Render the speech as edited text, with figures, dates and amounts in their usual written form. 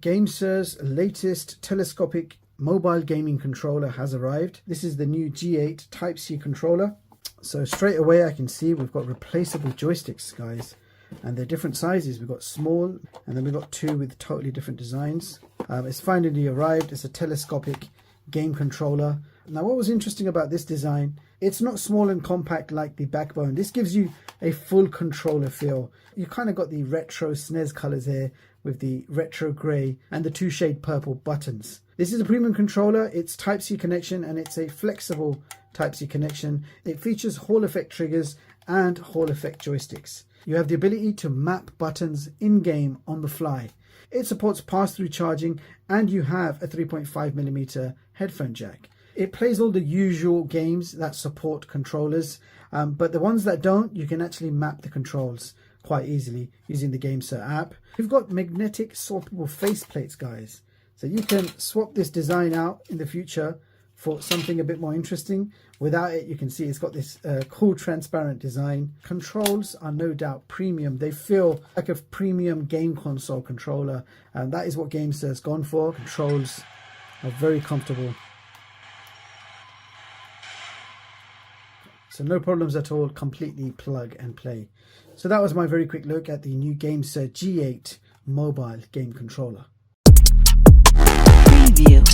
GameSir's latest telescopic mobile gaming controller has arrived. This is the new G8 Type-C controller. So straight away I can see we've got replaceable joysticks, guys, and they're different sizes. We've got small, and then we've got two with totally different designs. It's finally arrived. It's a telescopic game controller. Now, what was interesting about this design, it's not small and compact like the Backbone. This gives you a full controller feel. You kind of got the retro SNES colors here with the retro gray and the two shade purple buttons. This is a premium controller. It's Type-C connection, and it's a flexible Type-C connection. It features Hall effect triggers and Hall effect joysticks. You have the ability to map buttons in-game on the fly. It supports pass-through charging, and you have a 3.5mm headphone jack. It plays all the usual games that support controllers, but the ones that don't, you can actually map the controls quite easily using the GameSir app. You've got magnetic swappable faceplates, guys. So you can swap this design out in the future for something a bit more interesting. Without it, you can see it's got this cool transparent design. Controls are no doubt premium. They feel like a premium game console controller, and that is what GameSir has gone for. Controls are very comfortable. So no problems at all, completely plug and play. So that was my very quick look at the new GameSir G8 mobile game controller. Preview.